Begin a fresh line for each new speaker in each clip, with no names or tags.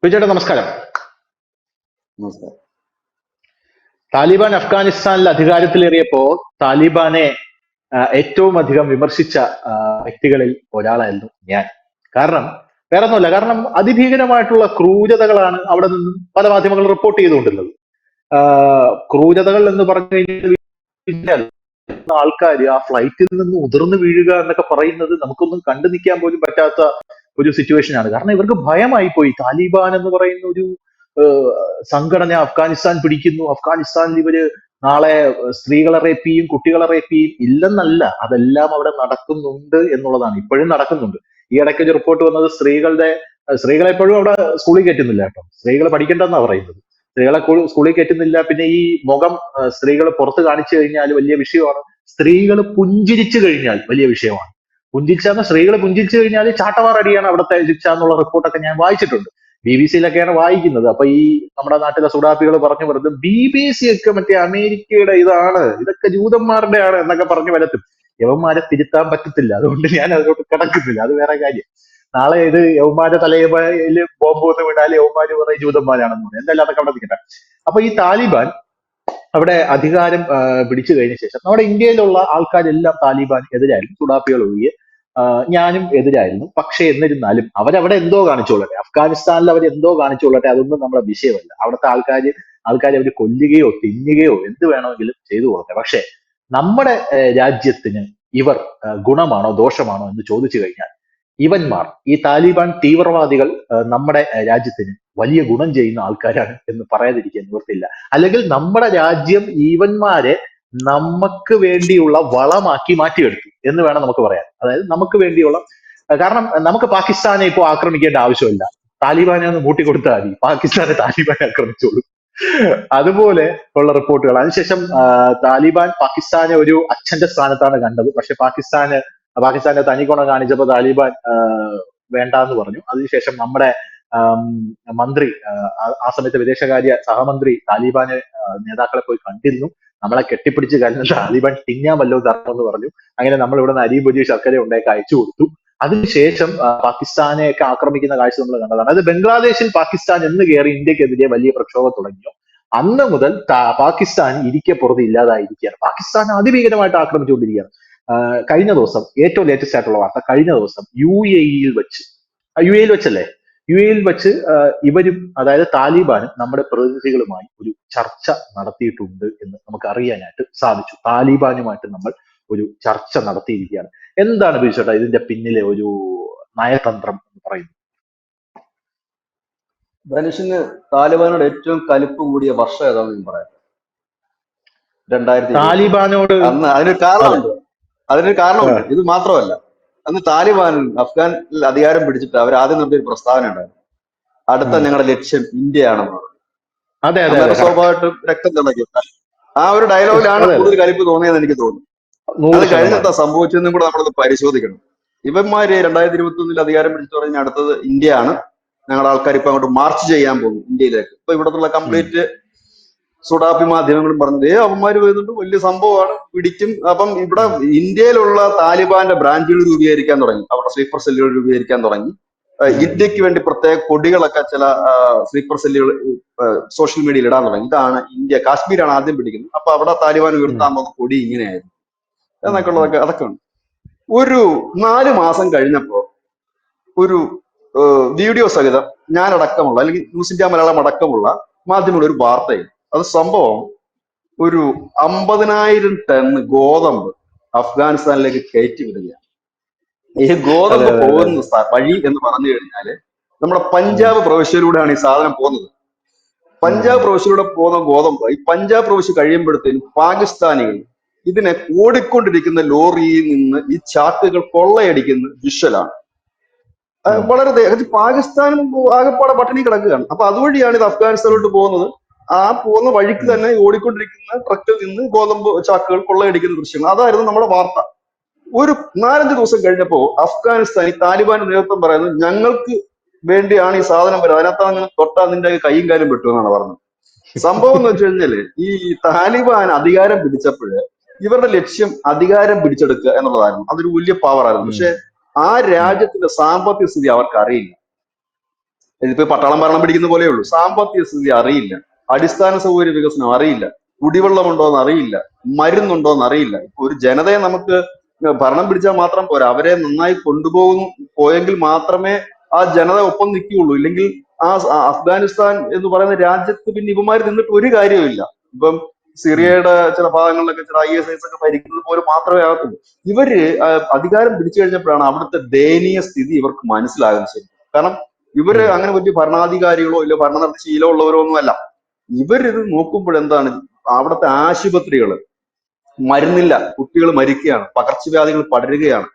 വിജയുടെ നമസ്കാരം.
നമസ്കാരം.
താലിബാൻ അഫ്ഗാനിസ്ഥാനിൽ അധികാരത്തിലേറിയപ്പോ താലിബാനെ ഏറ്റവും അധികം വിമർശിച്ച വ്യക്തികളിൽ ഒരാളായിരുന്നു ഞാൻ. കാരണം വേറെ ഒന്നുമല്ല, കാരണം അതിഭീകരമായിട്ടുള്ള ക്രൂരതകളാണ് അവിടെ നിന്നും പല മാധ്യമങ്ങളും റിപ്പോർട്ട് ചെയ്തുകൊണ്ടുള്ളത്. ക്രൂരതകൾ എന്ന് പറഞ്ഞു കഴിഞ്ഞാൽ ആൾക്കാർ ആ ഫ്ലൈറ്റിൽ നിന്ന് ഉതിർന്നു വീഴുക എന്നൊക്കെ പറയുന്നത് നമുക്കൊന്നും കണ്ടു നിൽക്കാൻ പോലും പറ്റാത്ത ഒരു സിറ്റുവേഷൻ ആണ്. കാരണം ഇവർക്ക് ഭയമായി പോയി. താലിബാൻ എന്ന് പറയുന്ന ഒരു സംഘടന അഫ്ഗാനിസ്ഥാൻ പിടിക്കുന്നു, അഫ്ഗാനിസ്ഥാനിൽ ഇവര് നാളെ സ്ത്രീകളെ റേപ്പ് ചെയ്യും, കുട്ടികളെ റേപ്പ് ചെയ്യും. ഇല്ലെന്നല്ല, അതെല്ലാം അവിടെ നടക്കുന്നുണ്ട് എന്നുള്ളതാണ്, ഇപ്പോഴും നടക്കുന്നുണ്ട്. ഈ ഇടയ്ക്ക് ഒരു റിപ്പോർട്ട് വന്നത് സ്ത്രീകളെ എപ്പോഴും അവിടെ സ്കൂളിൽ കയറ്റുന്നില്ല കേട്ടോ. സ്ത്രീകളെ പഠിക്കേണ്ടെന്നാ പറയുന്നത്. സ്ത്രീകളെ സ്കൂളിൽ കയറ്റുന്നില്ല. പിന്നെ ഈ മുഖം സ്ത്രീകൾ പുറത്ത് കാണിച്ചു കഴിഞ്ഞാൽ വലിയ വിഷയമാണ്. സ്ത്രീകൾ പുഞ്ചിരിച്ചു കഴിഞ്ഞാൽ വലിയ വിഷയമാണ്. സ്ത്രീകൾ പുഞ്ചിരിച്ചു കഴിഞ്ഞാൽ ചാട്ടവാറടിയാണ് അവിടുത്തെ ശിക്ഷ എന്നുള്ള റിപ്പോർട്ടൊക്കെ ഞാൻ വായിച്ചിട്ടുണ്ട്. BBC-യിലൊക്കെയാണ് വായിക്കുന്നത്. അപ്പൊ ഈ നമ്മുടെ നാട്ടിലെ സുഡാപ്പികൾ പറഞ്ഞു വരുന്നത് BBC ഒക്കെ മറ്റേ അമേരിക്കയുടെ ഇതൊക്കെ ജൂതന്മാരുടെ ആണ് എന്നൊക്കെ പറഞ്ഞു വരത്തും. യവന്മാരെ തിരുത്താൻ പറ്റത്തില്ല, അതുകൊണ്ട് ഞാൻ അതിലോട്ട് കിടക്കുന്നില്ല. അത് വേറെ കാര്യം. നാളെ ഇത് യവന്മാരുടെ തലയിൽ ബോംബ് വന്ന് വീണാൽ യവന്മാര് പറയും ജൂതന്മാരാണെന്ന് പറയും. എന്തായാലും അതൊക്കെ അവിടെ നിൽക്കട്ടെ. അപ്പൊ ഈ താലിബാൻ അവിടെ അധികാരം പിടിച്ചു കഴിഞ്ഞ ശേഷം നമ്മുടെ ഇന്ത്യയിലുള്ള ആൾക്കാരെല്ലാം താലിബാൻ എതിരായിരുന്നു, സുഡാപ്പികൾ ഒഴികെ. ഞാനും എതിരായിരുന്നു. പക്ഷെ എന്നിരുന്നാലും അവരവിടെ എന്തോ കാണിച്ചോളട്ടെ, അഫ്ഗാനിസ്ഥാനിൽ അവർ എന്തോ കാണിച്ചോളട്ടെ, അതൊന്നും നമ്മുടെ വിഷയമല്ല. അവിടുത്തെ ആൾക്കാരെ അവർ കൊല്ലുകയോ തിന്നുകയോ എന്ത് വേണമെങ്കിലും ചെയ്തു കൊള്ളട്ടെ. പക്ഷെ നമ്മുടെ രാജ്യത്തിന് ഇവർ ഗുണമാണോ ദോഷമാണോ എന്ന് ചോദിച്ചു കഴിഞ്ഞാൽ ഇവന്മാർ, ഈ താലിബാൻ തീവ്രവാദികൾ നമ്മുടെ രാജ്യത്തിന് വലിയ ഗുണം ചെയ്യുന്ന ആൾക്കാരാണ് എന്ന് പറയാതിരിക്കാൻ നിവൃത്തിയില്ല. അല്ലെങ്കിൽ നമ്മുടെ രാജ്യം ഇവന്മാരെ നമുക്ക് വേണ്ടിയുള്ള വളമാക്കി മാറ്റിയെടുത്തു എന്ന് വേണം നമുക്ക് പറയാൻ. അതായത് നമുക്ക് വേണ്ടിയുള്ള, കാരണം നമുക്ക് പാകിസ്ഥാനെ ഇപ്പോൾ ആക്രമിക്കേണ്ട ആവശ്യമില്ല. താലിബാനെ ഒന്ന് കൂട്ടിക്കൊടുത്താൽ മതി, പാകിസ്ഥാനെ താലിബാനെ ആക്രമിച്ചോളൂ. അതുപോലെ ഉള്ള റിപ്പോർട്ടുകൾ. അതിനുശേഷം താലിബാൻ പാകിസ്ഥാനെ ഒരു അച്ഛന്റെ സ്ഥാനത്താണ് കണ്ടത്. പക്ഷെ പാകിസ്ഥാന്റെ തനിഗുണം കാണിച്ചപ്പോൾ താലിബാൻ വേണ്ടാന്ന് പറഞ്ഞു. അതിനുശേഷം നമ്മുടെ മന്ത്രി, ആ സമയത്ത് വിദേശകാര്യ സഹമന്ത്രി താലിബാന് നേതാക്കളെ പോയി കണ്ടിരുന്നു. നമ്മളെ കെട്ടിപ്പിടിച്ച് കഴിഞ്ഞ താലിബാൻ തിന്നാൻ വല്ലോ തരണമെന്ന് പറഞ്ഞു. അങ്ങനെ നമ്മൾ ഇവിടെ നിന്ന് അരിയും പൊരിയും ശർക്കര ഉണ്ടാക്കി അയച്ചു കൊടുത്തു. അതിനുശേഷം പാകിസ്ഥാനെ ഒക്കെ ആക്രമിക്കുന്ന കാഴ്ച നമ്മൾ കണ്ടതാണ്. അത് ബംഗ്ലാദേശിൽ പാകിസ്ഥാൻ എന്ന് കയറി ഇന്ത്യക്കെതിരെ വലിയ പ്രക്ഷോഭം തുടങ്ങിയോ അന്ന് മുതൽ പാകിസ്ഥാൻ ഇരിക്കെ പുറത്ത് ഇല്ലാതായിരിക്കുകയാണ്. പാകിസ്ഥാൻ അതിഭീകരമായിട്ട് ആക്രമിച്ചുകൊണ്ടിരിക്കുകയാണ്. കഴിഞ്ഞ ദിവസം ഏറ്റവും ലേറ്റസ്റ്റ് ആയിട്ടുള്ള വാർത്ത, കഴിഞ്ഞ ദിവസം യു എയിൽ വെച്ച് ഇവരും, അതായത് താലിബാനും നമ്മുടെ പ്രതിനിധികളുമായി ഒരു ചർച്ച നടത്തിയിട്ടുണ്ട് എന്ന് നമുക്ക് അറിയാനായിട്ട് സാധിച്ചു. താലിബാനുമായിട്ട് നമ്മൾ ഒരു ചർച്ച നടത്തിയിരിക്കുകയാണ്. എന്താണ് ബിജുചേട്ടാ ഇതിന്റെ പിന്നിലെ ഒരു നയതന്ത്രം എന്ന് പറയുന്നത്?
ധനുഷിന് താലിബാനോട് ഏറ്റവും കലിപ്പ് കൂടിയ വർഷം ഏതാണെന്ന് പറയാം. 2020.
താലിബാനോട്
അന്ന് അതിനൊരു കാരണമുണ്ട്. ഇത് മാത്രമല്ല, അന്ന് താലിബാൻ അഫ്ഗാനിൽ അധികാരം പിടിച്ചിട്ട് അവർ ആദ്യം നടത്തിയൊരു പ്രസ്താവന ഉണ്ടായിരുന്നു, അടുത്ത ഞങ്ങളുടെ ലക്ഷ്യം ഇന്ത്യയാണെന്ന് പറഞ്ഞു. അന്നേരം സ്വാഭാവികമായിട്ടും രക്തം തിളക്കി. ആ ഒരു ഡയലോഗിലാണ് കൂടുതൽ കലിപ്പ് തോന്നിയെന്ന് എനിക്ക് തോന്നുന്നു. അത് കഴിഞ്ഞെന്താ സംഭവിച്ചതെന്നും കൂടെ നമ്മളത് പരിശോധിക്കണം. ഇവന്മാര് 2021 അധികാരം പിടിച്ചു പറഞ്ഞാൽ അടുത്തത് ഇന്ത്യയാണ്, ഞങ്ങളുടെ ആൾക്കാർ ഇപ്പൊ അങ്ങോട്ട് മാർച്ച് ചെയ്യാൻ പോകും ഇന്ത്യയിലേക്ക്. ഇപ്പൊ ഇവിടത്തുള്ള കംപ്ലീറ്റ് സുഡാപ്പി മാധ്യമങ്ങളും പറഞ്ഞത് അവന്മാര് വരുന്നുണ്ട്, വലിയ സംഭവമാണ്, പിടിക്കും. അപ്പം ഇവിടെ ഇന്ത്യയിലുള്ള താലിബാന്റെ ബ്രാഞ്ചുകൾ രൂപീകരിക്കാൻ തുടങ്ങി, അവരുടെ സ്ലീപ്പർ സെല്ലുകൾ രൂപീകരിക്കാൻ തുടങ്ങി. ഇന്ത്യക്ക് വേണ്ടി പ്രത്യേക കൊടികളൊക്കെ ചില സ്ലീപ്പർ സെല്ലുകൾ സോഷ്യൽ മീഡിയയിൽ ഇടാൻ തുടങ്ങി. ഇതാണ് ഇന്ത്യ, കാശ്മീരാണ് ആദ്യം പിടിക്കുന്നത്, അപ്പൊ അവിടെ താലിബാൻ ഉയർത്താൻ പോകുന്ന കൊടി ഇങ്ങനെയായിരുന്നു എന്നൊക്കെ ഉള്ളതൊക്കെ അതൊക്കെ ഉണ്ട്. ഒരു 4 മാസം കഴിഞ്ഞപ്പോ ഒരു വീഡിയോ സഹിതം ഞാനടക്കമുള്ള, അല്ലെങ്കിൽ ന്യൂസ് ഇന്ത്യ മലയാളം അടക്കമുള്ള മാധ്യമങ്ങൾ ഒരു വാർത്തയും, അത് സംഭവം ഒരു 50,000 ടൺ ഗോതമ്പ് അഫ്ഗാനിസ്ഥാനിലേക്ക് കയറ്റി വിടുകയാണ്. ഈ ഗോതമ്പ് പോകുന്ന വഴി എന്ന് പറഞ്ഞു കഴിഞ്ഞാല് നമ്മുടെ പഞ്ചാബ് പ്രവിശ്യയിലൂടെയാണ് ഈ സാധനം പോകുന്നത്. പഞ്ചാബ് പ്രവിശ്യയിലൂടെ പോകുന്ന ഗോതമ്പ് ഈ പഞ്ചാബ് പ്രവിശ്യ കഴിയുമ്പോഴത്തേനും പാകിസ്ഥാനികൾ ഇതിനെ ഓടിക്കൊണ്ടിരിക്കുന്ന ലോറിയിൽ നിന്ന് ഈ ചാക്കുകൾ കൊള്ളയടിക്കുന്ന വിഷ്വലാണ്. വളരെ പാകിസ്ഥാനും ആകെപ്പാടെ പട്ടിണി കിടക്കുകയാണ്. അപ്പൊ അതുവഴിയാണ് ഇത് അഫ്ഗാനിസ്ഥാനിലോട്ട് പോകുന്നത്. ആ പോകുന്ന വഴിക്ക് തന്നെ ഓടിക്കൊണ്ടിരിക്കുന്ന ട്രക്കിൽ നിന്ന് ഗോതമ്പ് ചാക്കുകൾ കൊള്ളയടിക്കുന്ന ദൃശ്യങ്ങൾ, അതായിരുന്നു നമ്മുടെ വാർത്ത. ഒരു 4-5 ദിവസം കഴിഞ്ഞപ്പോ അഫ്ഗാനിസ്ഥാൻ ഈ താലിബാന്റെ നേതൃത്വം പറയുന്നത് ഞങ്ങൾക്ക് വേണ്ടിയാണ് ഈ സാധനം വരുന്നത്, അതിനകത്താണ് തൊട്ടാ നിന്റെ കൈയും കാലും വിട്ടു എന്നാണ് പറഞ്ഞത്. സംഭവം എന്ന് വെച്ച് കഴിഞ്ഞാല് ഈ താലിബാൻ അധികാരം പിടിച്ചപ്പോഴ് ഇവരുടെ ലക്ഷ്യം അധികാരം പിടിച്ചെടുക്കുക എന്നുള്ളതായിരുന്നു. അതൊരു വലിയ പവർ ആയിരുന്നു. പക്ഷെ ആ രാജ്യത്തിന്റെ സാമ്പത്തിക സ്ഥിതി അവർക്ക് അറിയില്ല. ഇതിപ്പോ പട്ടാളം ഭരണം പിടിക്കുന്ന പോലെയേ ഉള്ളൂ. സാമ്പത്തിക സ്ഥിതി അറിയില്ല, അടിസ്ഥാന സൗകര്യ വികസനം അറിയില്ല, കുടിവെള്ളമുണ്ടോ എന്ന് അറിയില്ല, മരുന്നുണ്ടോ എന്ന് അറിയില്ല. ഇപ്പൊ ഒരു ജനതയെ നമുക്ക് ഭരണം പിടിച്ചാൽ മാത്രം പോരാ, അവരെ നന്നായി പോയെങ്കിൽ മാത്രമേ ആ ജനത ഒപ്പം നിൽക്കുകയുള്ളൂ. ഇല്ലെങ്കിൽ അഫ്ഗാനിസ്ഥാൻ എന്ന് പറയുന്ന രാജ്യത്ത് പിന്നെ ഇവന്മാർ നിന്നിട്ട് ഒരു കാര്യവുമില്ല. ഇപ്പം സിറിയയുടെ ചില ഭാഗങ്ങളിലൊക്കെ ചില ISIS ഒക്കെ ഭരിക്കുന്നത് പോലെ മാത്രമേ ആകത്തുള്ളൂ. ഇവര് അധികാരം പിടിച്ചു കഴിഞ്ഞപ്പോഴാണ് അവിടുത്തെ ദയനീയ സ്ഥിതി ഇവർക്ക് മനസ്സിലാകുന്നത്. ശരി, കാരണം ഇവര് അങ്ങനെ വലിയ ഭരണാധികാരികളോ ഇല്ല ഭരണ നടത്തി ശീലമുള്ളവരോ ഒന്നും അല്ല. ഇവരിത് നോക്കുമ്പോഴെന്താണ്, അവിടുത്തെ ആശുപത്രികൾ മരുന്നില്ല, കുട്ടികൾ മരിക്കുകയാണ്, പകർച്ചവ്യാധികൾ പടരുകയാണ്,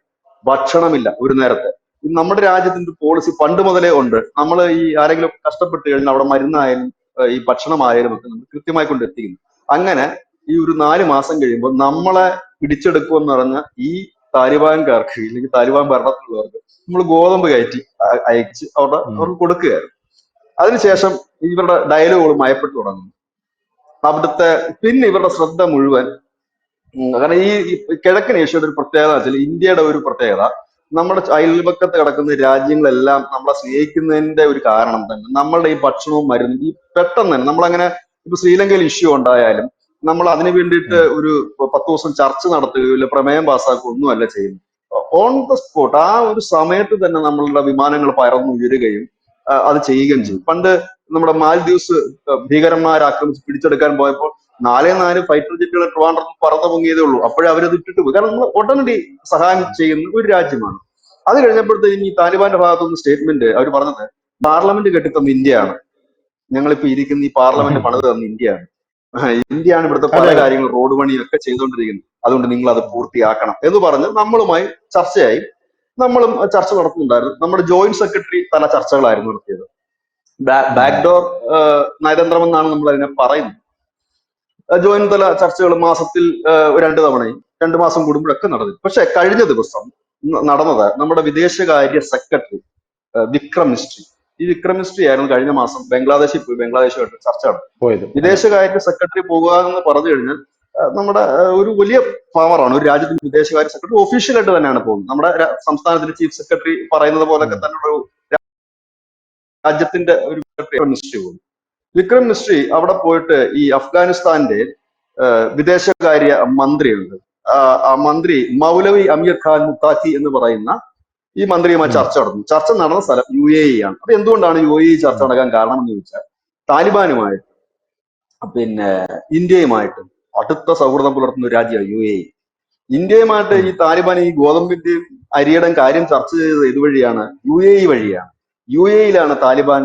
ഭക്ഷണമില്ല ഒരു നേരത്തെ. നമ്മുടെ രാജ്യത്തിന്റെ പോളിസി പണ്ട് മുതലേ ഉണ്ട്. നമ്മൾ ഈ ആരെങ്കിലും കഷ്ടപ്പെട്ട് കഴിഞ്ഞാൽ അവിടെ മരുന്നായാലും ഈ ഭക്ഷണമായാലും ഒക്കെ നമ്മൾ കൃത്യമായി കൊണ്ട് എത്തിക്കുന്നു. അങ്ങനെ ഈ ഒരു 4 മാസം കഴിയുമ്പോൾ നമ്മളെ പിടിച്ചെടുക്കുമെന്ന് പറഞ്ഞ ഈ താലിബാൻകാർക്ക് ഇല്ലെങ്കിൽ താലിബാൻ ഭരണത്തിലുള്ളവർക്ക് നമ്മൾ ഗോതമ്പ് കയറ്റി അയച്ച് അവർക്ക് കൊടുക്കുകയായിരുന്നു. അതിനുശേഷം ഇവരുടെ ഡയലോഗുകൾ മയപ്പെട്ടു തുടങ്ങുന്നു. അവിടുത്തെ പിന്നെ ഇവരുടെ ശ്രദ്ധ മുഴുവൻ കാരണം ഈ കിഴക്കൻ ഏഷ്യയുടെ ഒരു പ്രത്യേകത വെച്ചാൽ ഇന്ത്യയുടെ ഒരു പ്രത്യേകത, നമ്മുടെ അയൽപക്കത്ത് കിടക്കുന്ന രാജ്യങ്ങളെല്ലാം നമ്മളെ സ്നേഹിക്കുന്നതിന്റെ ഒരു കാരണം തന്നെ നമ്മളുടെ ഈ ഭക്ഷണവും മരുന്നും ഈ പെട്ടെന്ന് തന്നെ നമ്മളങ്ങനെ ഇപ്പൊ ശ്രീലങ്കയിൽ ഇഷ്യൂ ഉണ്ടായാലും നമ്മൾ അതിനു വേണ്ടിയിട്ട് ഒരു 10 ദിവസം ചർച്ച നടത്തുകയോ ഇല്ല പ്രമേയം പാസ്സാക്കുകയോ ഒന്നുമല്ല ചെയ്യുന്നത്. ഓൺ ദ സ്പോട്ട് ആ ഒരു സമയത്ത് തന്നെ നമ്മളുടെ വിമാനങ്ങൾ പറന്നുയരുകയും അത് ചെയ്യുകയും ചെയ്യും. പണ്ട് നമ്മുടെ മാൽദ്വീപ്സ് ഭീകരന്മാർ ആക്രമിച്ച് പിടിച്ചെടുക്കാൻ പോയപ്പോൾ 4 ഫൈറ്റർ ജെറ്റുകൾ ട്രിവാൻഡ്രത്തിൽ പറന്നു പൊങ്ങിയതേ ഉള്ളൂ. അപ്പോഴേ അവരത് ഇട്ടിട്ട് പോയി. കാരണം നമ്മൾ ഉടനടി സഹായം ചെയ്യുന്ന ഒരു രാജ്യമാണ്. അത് കഴിഞ്ഞപ്പോഴത്തേക്കും ഈ താലിബാന്റെ ഭാഗത്തുനിന്ന് സ്റ്റേറ്റ്മെന്റ് അവർ പറഞ്ഞത്, പാർലമെന്റ് കെട്ടിത്തന്ന ഇന്ത്യയാണ്, ഞങ്ങളിപ്പോ ഇരിക്കുന്ന ഈ പാർലമെന്റ് പണിത് തന്ന ഇന്ത്യയാണ്, ഇന്ത്യയാണ് ഇവിടുത്തെ പല കാര്യങ്ങളും റോഡ് പണിയൊക്കെ ചെയ്തുകൊണ്ടിരിക്കുന്നത്, അതുകൊണ്ട് നിങ്ങൾ അത് പൂർത്തിയാക്കണം എന്ന് പറഞ്ഞ് നമ്മളുമായി ചർച്ചയായി. നമ്മളും ചർച്ച നടത്തുന്നുണ്ടായിരുന്നു. നമ്മുടെ ജോയിന്റ് സെക്രട്ടറി തല ചർച്ചകളായിരുന്നു നടത്തിയത്. ബാക്ക്ഡോർ നയതന്ത്രമെന്നാണ് നമ്മൾ അതിനെ പറയുന്നത്. ജോയിന്റ് തല ചർച്ചകൾ മാസത്തിൽ 2 തവണയും 2 മാസം കൂടുമ്പോഴൊക്കെ നടന്നു. പക്ഷെ കഴിഞ്ഞ ദിവസം നടന്നത് നമ്മുടെ വിദേശകാര്യ സെക്രട്ടറി വിക്രം മിസ്ട്രി, ഈ വിക്രം മിസ്ട്രി ആയിരുന്നു കഴിഞ്ഞ മാസം ബംഗ്ലാദേശിൽ പോയി ബംഗ്ലാദേശുമായിട്ട് ചർച്ച നടത്തി. വിദേശകാര്യ സെക്രട്ടറി പോകുക എന്ന് പറഞ്ഞു കഴിഞ്ഞാൽ നമ്മുടെ ഒരു വലിയ പവറാണ്. ഒരു രാജ്യത്തിന്റെ വിദേശകാര്യ സെക്രട്ടറി ഒഫീഷ്യലായിട്ട് തന്നെയാണ് പോകുന്നത്. നമ്മുടെ സംസ്ഥാനത്തിന്റെ ചീഫ് സെക്രട്ടറി പറയുന്നത് പോലൊക്കെ തന്നെയുള്ള ഒരു രാജ്യത്തിന്റെ ഒരു മിനിസ്ട്രി പോകും. വിക്രം മിസ്ട്രി അവിടെ പോയിട്ട് ഈ അഫ്ഗാനിസ്ഥാന്റെ വിദേശകാര്യ മന്ത്രിയുണ്ട്, ആ മന്ത്രി മൗലവി അമീർ ഖാൻ മുത്താഖി എന്ന് പറയുന്ന ഈ മന്ത്രിയുമായി ചർച്ച നടന്നു. ചർച്ച നടന്ന സ്ഥലം UAE ആണ്. അപ്പൊ എന്തുകൊണ്ടാണ് UAE ചർച്ച നടക്കാൻ കാരണം എന്ന് ചോദിച്ചാൽ, താലിബാനുമായിട്ട് പിന്നെ ഇന്ത്യയുമായിട്ട് അടുത്ത സൗഹൃദം പുലർത്തുന്ന ഒരു രാജ്യമാണ് UAE. ഇന്ത്യയുമായിട്ട് ഈ താലിബാൻ ഈ ഗോതമ്പിന്റെയും അരിയുടെയും കാര്യം ചർച്ച ചെയ്തത് ഇതുവഴിയാണ്, UAE വഴിയാണ്. UAE-യിലാണ് താലിബാൻ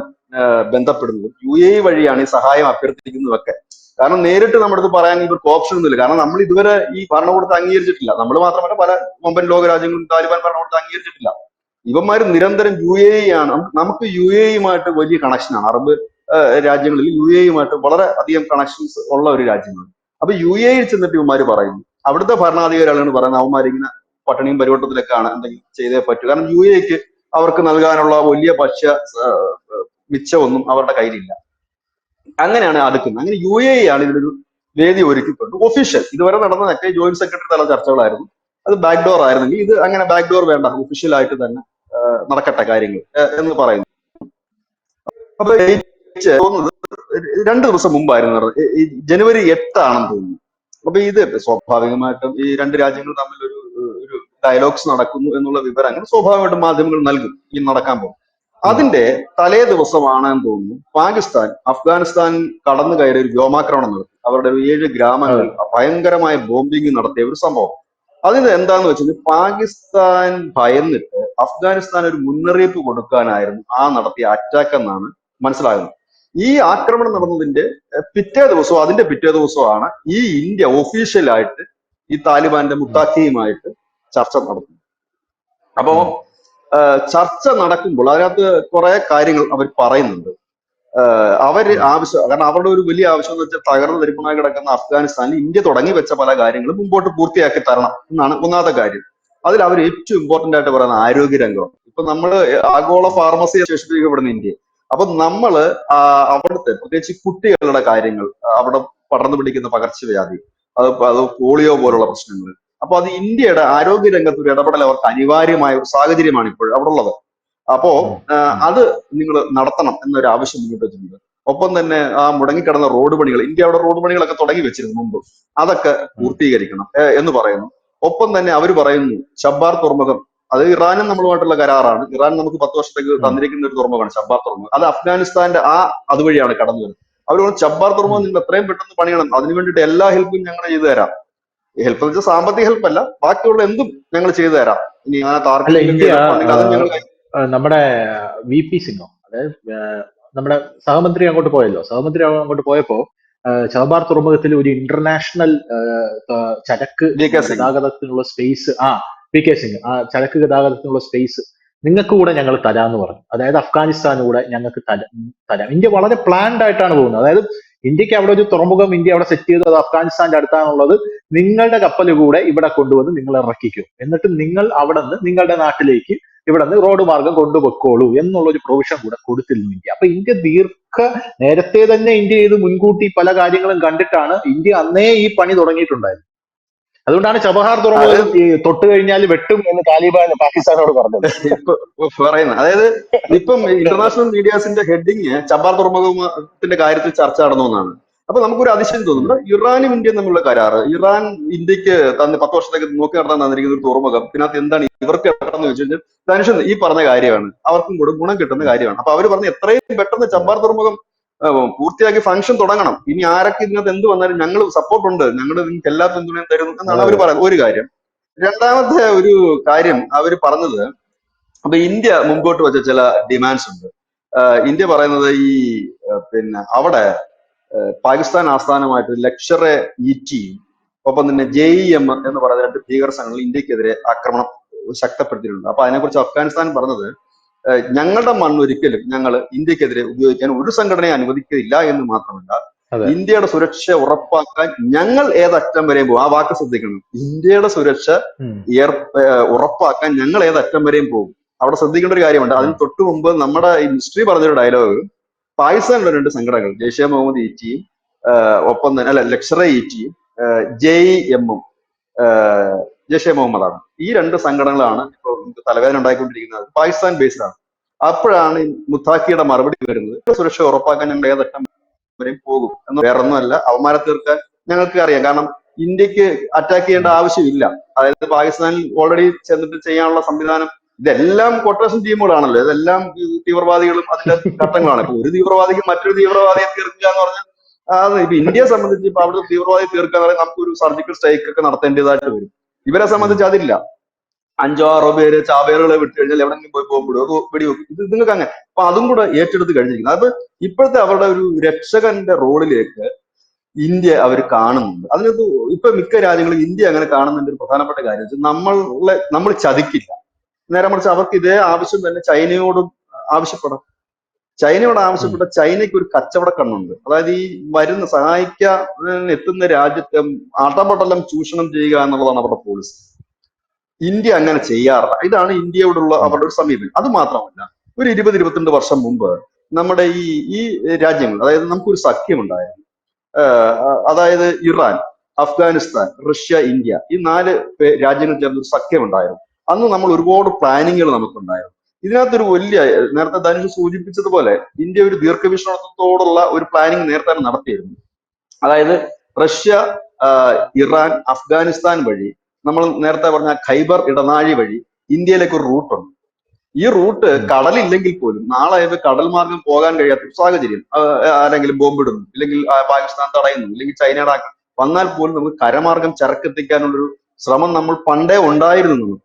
ബന്ധപ്പെടുന്നത്, UAE വഴിയാണ് ഈ സഹായം അഭ്യർത്ഥിക്കുന്നതൊക്കെ. കാരണം നേരിട്ട് നമ്മുടെ അടുത്ത് പറയാൻ ഇവർക്ക് ഓപ്ഷൻ ഒന്നുമില്ല. കാരണം നമ്മൾ ഇതുവരെ ഈ ഭരണകൂടത്തെ അംഗീകരിച്ചിട്ടില്ല. നമ്മൾ മാത്രമല്ല പല മുമ്പൻ ലോക രാജ്യങ്ങളും താലിബാൻ ഭരണകൂടത്തെ അംഗീകരിച്ചിട്ടില്ല. ഇവന്മാര് നിരന്തരം UAE ആണ്. നമുക്ക് UAE-യുമായിട്ട് വലിയ കണക്ഷനാണ്. അറബ് രാജ്യങ്ങളിൽ UAE-യുമായിട്ട് വളരെ അധികം കണക്ഷൻസ് ഉള്ള ഒരു രാജ്യമാണ്. അപ്പൊ UAE-യിൽ ചെന്നിട്ട് ഇവന്മാര് പറയുന്നു, അവിടുത്തെ ഭരണാധികാരികളാണ് പറയുന്നത് അവന്മാരിങ്ങനെ പട്ടിണിയും പരിവട്ടത്തിലൊക്കെയാണ് എന്തെങ്കിലും ചെയ്തേ പറ്റൂ. കാരണം UAE-ക്ക് അവർക്ക് നൽകാനുള്ള വലിയ ഭക്ഷ്യ മിച്ചമൊന്നും അവരുടെ കയ്യിലില്ല. അങ്ങനെയാണ് അടുക്കുന്നത്. അങ്ങനെ UAE ആണ് ഇതിനൊരു വേദി ഒരുക്കിക്കൊണ്ട് ഒഫീഷ്യൽ ഇതുവരെ നടന്നതൊക്കെ ജോയിന്റ് സെക്രട്ടറി തല ചർച്ചകളായിരുന്നു. അത് ബാക്ക്ഡോർ ആയിരുന്നെങ്കിൽ ഇത് അങ്ങനെ ബാക്ക്ഡോർ വേണ്ട, ഒഫീഷ്യലായിട്ട് തന്നെ നടക്കട്ടെ കാര്യങ്ങൾ എന്ന് പറയുന്നു. അപ്പൊ തോന്നുന്നത് 2 ദിവസം മുമ്പായിരുന്നു നടന്നത്, ജനുവരി 8 ആണെന്ന് തോന്നുന്നു. അപ്പൊ ഇത് സ്വാഭാവികമായിട്ടും ഈ 2 രാജ്യങ്ങൾ തമ്മിൽ ഒരു ഡയലോഗ്സ് നടക്കുന്നു എന്നുള്ള വിവരം അങ്ങനെ സ്വാഭാവികമായിട്ടും മാധ്യമങ്ങൾ നൽകും ഈ നടക്കാൻ പോകും. അതിന്റെ തലേ ദിവസമാണെന്ന് തോന്നുന്നു പാകിസ്ഥാൻ അഫ്ഗാനിസ്ഥാൻ കടന്നു കയറി ഒരു വ്യോമാക്രമണം നടത്തി. അവരുടെ 7 ഗ്രാമങ്ങളിൽ ഭയങ്കരമായ ബോംബിംഗ് നടത്തിയ ഒരു സംഭവം. അതിന് എന്താന്ന് വെച്ചാൽ പാകിസ്ഥാൻ ഭയന്നിട്ട് അഫ്ഗാനിസ്ഥാൻ ഒരു മുന്നറിയിപ്പ് കൊടുക്കാനായിരുന്നു ആ നടത്തിയ അറ്റാക്ക് എന്നാണ് മനസ്സിലാകുന്നത്. ഈ ആക്രമണം നടന്നതിന്റെ അതിന്റെ പിറ്റേ ദിവസമാണ് ഈ ഇന്ത്യ ഒഫീഷ്യലായിട്ട് ഈ താലിബാന്റെ മുത്താഖിയുമായിട്ട് ചർച്ച നടത്തുന്നത്. അപ്പോ ചർച്ച നടക്കുമ്പോൾ അതിനകത്ത് കുറെ കാര്യങ്ങൾ അവർ പറയുന്നുണ്ട്. കാരണം അവരുടെ ഒരു വലിയ ആവശ്യം എന്ന് വെച്ചാൽ തകർന്നു തരിപ്പണമായി കിടക്കുന്ന അഫ്ഗാനിസ്ഥാനിൽ ഇന്ത്യ തുടങ്ങി വെച്ച പല കാര്യങ്ങളും മുമ്പോട്ട് പൂർത്തിയാക്കി തരണം എന്നാണ് ഒന്നാമത്തെ കാര്യം. അതിൽ അവർ ഏറ്റവും ഇമ്പോർട്ടന്റ് ആയിട്ട് പറയുന്ന ആരോഗ്യരംഗം. ഇപ്പൊ നമ്മൾ ആഗോള ഫാർമസി വിശേഷിപ്പിക്കപ്പെടുന്ന ഇന്ത്യ. അപ്പൊ നമ്മള് അവിടുത്തെ പ്രത്യേകിച്ച് കുട്ടികളുടെ കാര്യങ്ങൾ, അവിടെ പടർന്നു പിടിക്കുന്ന പകർച്ചവ്യാധി, അത് പോളിയോ പോലുള്ള പ്രശ്നങ്ങൾ, അപ്പൊ അത് ഇന്ത്യയുടെ ആരോഗ്യ രംഗത്ത് ഒരു ഇടപെടൽ അവർക്ക് അനിവാര്യമായ ഒരു സാഹചര്യമാണ് ഇപ്പോൾ അവിടെ ഉള്ളത്. അപ്പോ
ഉം,
അത് നിങ്ങൾ നടത്തണം എന്നൊരു ആവശ്യം മുന്നോട്ട് വെച്ചിട്ടുണ്ട്. ഒപ്പം തന്നെ ആ മുടങ്ങിക്കിടന്ന റോഡ് പണികൾ, ഇന്ത്യ അവിടെ റോഡ് പണികളൊക്കെ തുടങ്ങി വെച്ചിരുന്നു മുമ്പ്, അതൊക്കെ
ഉം,
പൂർത്തീകരിക്കണം എന്ന് പറയുന്നു. ഒപ്പം തന്നെ അവർ പറയുന്നു ഷബ്ബാർ തുറമുഖം, അത് ഇറാനും നമ്മളുമായിട്ടുള്ള കരാറാണ്. ഇറാൻ നമുക്ക് 10 വർഷത്തേക്ക്
ഉം,
തന്നിരിക്കുന്ന ഒരു തുറമുഖമാണ് ഷബ്ബാർ തുറമുഖം. അത് അഫ്ഗാനിസ്ഥാന്റെ അതുവഴിയാണ് കടന്നു വരുന്നത്. അവർ പറഞ്ഞു ഷബ്ബാർ തുറമുഖം
ഉം.
നിങ്ങൾ എത്രയും പെട്ടെന്ന് പണിയണം, അതിനു വേണ്ടിയിട്ട് എല്ലാ ഹെൽപ്പും ഞങ്ങൾ ചെയ്തു തരാം. ഹെൽപ്പ് എന്ന് വെച്ചാൽ സാമ്പത്തിക ഹെൽപ്പ് അല്ല, ബാക്കിയുള്ള എന്തും ഞങ്ങൾ ചെയ്തു തരാം. ഇനി അതിനകത്ത്
അല്ല,
ആർക്കെങ്കിലും
ഇന്ത്യ
എതിർപ്പുണ്ടെങ്കിൽ അതും ഞങ്ങൾ
നമ്മുടെ VP സിംഗോ, അതായത് നമ്മുടെ സഹമന്ത്രി അങ്ങോട്ട് പോയല്ലോ, സഹമന്ത്രി അങ്ങോട്ട് പോയപ്പോ ചബഹാർ തുറമുഖത്തിൽ ഒരു ഇന്റർനാഷണൽ ചരക്ക്
DK സിംഗ്.
ഗതാഗതത്തിനുള്ള സ്പേസ്, VK സിംഗ്, ആ ചരക്ക് ഗതാഗതത്തിനുള്ള സ്പേസ് നിങ്ങൾക്ക് കൂടെ ഞങ്ങൾ തരാന്ന് പറഞ്ഞു. അതായത് അഫ്ഗാനിസ്ഥാന് കൂടെ ഞങ്ങൾക്ക് തരാം. ഇന്ത്യ വളരെ പ്ലാൻഡ് ആയിട്ടാണ് പോകുന്നത്. അതായത് ഇന്ത്യക്ക് അവിടെ ഒരു തുറമുഖം ഇന്ത്യ അവിടെ സെറ്റ് ചെയ്തു, അത് അഫ്ഗാനിസ്ഥാന്റെ അടുത്താണുള്ളത്. നിങ്ങളുടെ കപ്പൽ കൂടെ ഇവിടെ കൊണ്ടുവന്ന് നിങ്ങൾ ഇറക്കിക്കും, എന്നിട്ട് നിങ്ങൾ അവിടെ നിന്ന് നിങ്ങളുടെ നാട്ടിലേക്ക് ഇവിടെ നിന്ന് റോഡ് മാർഗം കൊണ്ടുപോയിക്കോളൂ എന്നുള്ളൊരു പ്രൊവിഷൻ കൂടെ കൊടുത്തിരുന്നു ഇന്ത്യ. അപ്പൊ ഇന്ത്യ നേരത്തെ തന്നെ ഇന്ത്യ ഇത് മുൻകൂട്ടി പല കാര്യങ്ങളും കണ്ടിട്ടാണ് ഇന്ത്യ അന്നേ ഈ പണി തുടങ്ങിയിട്ടുണ്ടായത്. അതുകൊണ്ടാണ് ചബഹാർ തുറമുഖം ഈ തൊട്ട് കഴിഞ്ഞാൽ വെട്ടും എന്ന് താലിബാൻ പാകിസ്ഥാനോട് പറഞ്ഞത്.
ഇപ്പൊ പറയുന്നത് അതായത് ഇപ്പം ഇന്റർനാഷണൽ മീഡിയാസിന്റെ ഹെഡിങ് ചബാർ തുറമുഖത്തിന്റെ കാര്യത്തിൽ ചർച്ച നടന്നു എന്നാണ്. അപ്പൊ നമുക്കൊരു അതിശയം തോന്നുന്നത്, ഇറാനും ഇന്ത്യയും തമ്മിലുള്ള കരാറ്, ഇറാൻ ഇന്ത്യക്ക് 10 വർഷത്തേക്ക് നോക്കി നടത്താൻ തന്നിരിക്കുന്ന ഒരു തുറമുഖം, ഇതിനകത്ത് എന്താണ് ഇവർക്ക് എവിടെന്ന് ചോദിച്ചു കഴിഞ്ഞാൽ ധനുഷൻ ഈ പറഞ്ഞ കാര്യമാണ്, അവർക്കും കൂടെ ഗുണം കിട്ടുന്ന കാര്യമാണ്. അപ്പൊ അവർ പറഞ്ഞ് എത്രയും പെട്ടെന്ന് ചബാർ തുറമുഖം പൂർത്തിയാക്കി ഫംഗ്ഷൻ തുടങ്ങണം. ഇനി ആരൊക്കെ ഇതിനകത്ത് എന്ത് വന്നാലും ഞങ്ങൾ സപ്പോർട്ട് ഉണ്ട്, ഞങ്ങൾ നിങ്ങൾക്ക് എല്ലാ പിന്തുണയും തരുന്നു എന്നാണ് അവർ പറയുന്നത്. ഒരു കാര്യം. രണ്ടാമത്തെ ഒരു കാര്യം അവർ പറഞ്ഞത്, അപ്പൊ ഇന്ത്യ മുമ്പോട്ട് വെച്ച ചില ഡിമാൻഡ്സ് ഉണ്ട്. ഇന്ത്യ പറയുന്നത് ഈ പിന്നെ അവിടെ പാകിസ്ഥാൻ ആസ്ഥാനമായിട്ട് ലഷ്കർ-e യും ഒപ്പം തന്നെ JEM എന്ന് പറയുന്ന 2 ഭീകര സംഘങ്ങൾ ഇന്ത്യക്കെതിരെ ആക്രമണം ശക്തപ്പെടുത്തിയിട്ടുണ്ട്. അപ്പൊ അതിനെക്കുറിച്ച് അഫ്ഗാനിസ്ഥാൻ പറഞ്ഞത്, ഞങ്ങളുടെ മണ്ണൊരിക്കലും ഞങ്ങൾ ഇന്ത്യക്കെതിരെ ഉപയോഗിക്കാൻ ഒരു സംഘടനയെ അനുവദിക്കില്ല എന്ന് മാത്രമല്ല, ഇന്ത്യയുടെ സുരക്ഷ ഉറപ്പാക്കാൻ ഞങ്ങൾ ഏതറ്റം വരെയും പോകും. ആ വാക്ക് ശ്രദ്ധിക്കണം, ഇന്ത്യയുടെ സുരക്ഷ ഉറപ്പാക്കാൻ ഞങ്ങൾ ഏതറ്റം വരെയും പോകും. അവിടെ ശ്രദ്ധിക്കേണ്ട ഒരു കാര്യമുണ്ട്. അതിന് തൊട്ട് മുമ്പ് നമ്മുടെ ഈ മിനിസ്ട്രി പറഞ്ഞൊരു ഡയലോഗ്, പാകിസ്ഥാനിലെ 2 സംഘടനകൾ ജെയ്ഷെ മുഹമ്മദ് ഈറ്റിയും ഒപ്പം തന്നെ ലഷ്കർ-e ഈറ്റിയും JEM ജെയ്ഷെ മുഹമ്മദാണ്. ഈ 2 സംഘടനകളാണ് ഇപ്പൊ തലവേദന ഉണ്ടായിക്കൊണ്ടിരിക്കുന്നത്. പാകിസ്ഥാൻ ബേസ്ഡ് ആണ്. അപ്പോഴാണ് മുത്താഖിയുടെ മറുപടി വരുന്നത്, സുരക്ഷ ഉറപ്പാക്കാൻ ഞങ്ങൾ ഏതറ്റം വരെയും പോകും എന്ന്. വേറൊന്നുമല്ല, അവന്മാരെ തീർക്കാൻ ഞങ്ങൾക്ക് അറിയാം. കാരണം ഇന്ത്യക്ക് അറ്റാക്ക് ചെയ്യേണ്ട ആവശ്യമില്ല. അതായത് പാകിസ്ഥാനിൽ ഓൾറെഡി ചെന്നിട്ട് ചെയ്യാനുള്ള സംവിധാനം, ഇതെല്ലാം കൊട്ടേഷൻ ടീമുകളാണല്ലോ, ഇതെല്ലാം തീവ്രവാദികളും അതിന്റെ ഘട്ടങ്ങളാണ്. ഇപ്പൊ ഒരു തീവ്രവാദിക്ക് മറ്റൊരു തീവ്രവാദിയെ തീർക്കുക എന്ന് പറഞ്ഞാൽ, ഇപ്പൊ ഇന്ത്യയെ സംബന്ധിച്ച് ഇപ്പൊ അവിടുത്തെ തീവ്രവാദി തീർക്കുക എന്ന് പറഞ്ഞാൽ നമുക്കൊരു സർജിക്കൽ സ്ട്രൈക്ക് ഒക്കെ നടത്തേണ്ടതായിട്ട് വരും. ഇവരെ സംബന്ധിച്ച് അതില്ല. 5-6 പേര് ചാവേറുകളെ വിട്ടു കഴിഞ്ഞാൽ എവിടെങ്കിലും പോയി പോകുമ്പോഴോ വെടിവെക്കും. ഇത് നിങ്ങൾക്ക് അങ്ങനെ. അപ്പൊ അതും കൂടെ ഏറ്റെടുത്ത് കഴിഞ്ഞിരിക്കുന്നത്. അത് ഇപ്പോഴത്തെ അവരുടെ ഒരു രക്ഷകന്റെ റോളിലേക്ക് ഇന്ത്യ അവർ കാണുന്നുണ്ട്. അതിനകത്ത് ഇപ്പൊ മിക്ക രാജ്യങ്ങളും ഇന്ത്യ അങ്ങനെ കാണുന്നതിന്റെ ഒരു പ്രധാനപ്പെട്ട കാര്യം, നമ്മൾ ചതിക്കില്ല. നേരെ മറിച്ച് അവർക്ക് ഇതേ ആവശ്യം തന്നെ ചൈനയോടും ആവശ്യപ്പെടാം. ചൈനയോട് ആവശ്യപ്പെട്ട ചൈനയ്ക്ക് ഒരു കച്ചവട കണ്ണുണ്ട്. അതായത് ഈ വരുന്ന സഹായിക്കാൻ എത്തുന്ന രാജ്യത്തെ ആട്ടമ്പട്ടെല്ലാം ചൂഷണം ചെയ്യുക എന്നുള്ളതാണ് അവരുടെ പോളിസി. ഇന്ത്യ അങ്ങനെ ചെയ്യാറില്ല. ഇതാണ് ഇന്ത്യയോടുള്ള അവരുടെ ഒരു സമീപനം. അത് മാത്രമല്ല, ഒരു 20-22 വർഷം മുമ്പ് നമ്മുടെ ഈ രാജ്യങ്ങൾ, അതായത് നമുക്കൊരു സഖ്യമുണ്ടായിരുന്നു. അതായത് ഇറാൻ, അഫ്ഗാനിസ്ഥാൻ, റഷ്യ, ഇന്ത്യ, ഈ 4 രാജ്യങ്ങൾ ചേർന്ന് ഒരു സഖ്യമുണ്ടായിരുന്നു. അന്ന് നമ്മൾ ഒരുപാട് പ്ലാനിങ്ങുകൾ നമുക്കുണ്ടായിരുന്നു. ഇതിനകത്തൊരു വലിയ, നേരത്തെ ധനുഷ് സൂചിപ്പിച്ചതുപോലെ, ഇന്ത്യ ഒരു ദീർഘവീക്ഷണത്തോടുള്ള ഒരു പ്ലാനിങ് നേരത്തെ നടത്തിയിരുന്നു. അതായത് റഷ്യ, ഇറാൻ, അഫ്ഗാനിസ്ഥാൻ വഴി, നമ്മൾ നേരത്തെ പറഞ്ഞ ഖൈബർ ഇടനാഴി വഴി ഇന്ത്യയിലേക്ക് ഒരു റൂട്ടുണ്ട്. ഈ റൂട്ട് കടലില്ലെങ്കിൽ പോലും നാളെ ഇത് കടൽ മാർഗം പോകാൻ കഴിയാത്ത സാഹചര്യം, ആരെങ്കിലും ബോംബിടുന്നു, ഇല്ലെങ്കിൽ പാകിസ്ഥാൻ തടയുന്നു, ഇല്ലെങ്കിൽ ചൈനയുടെ വന്നാൽ പോലും നമുക്ക് കരമാർഗം ചരക്കെത്തിക്കാനുള്ളൊരു ശ്രമം നമ്മൾ പണ്ടേ ഉണ്ടായിരുന്നു. നമുക്ക്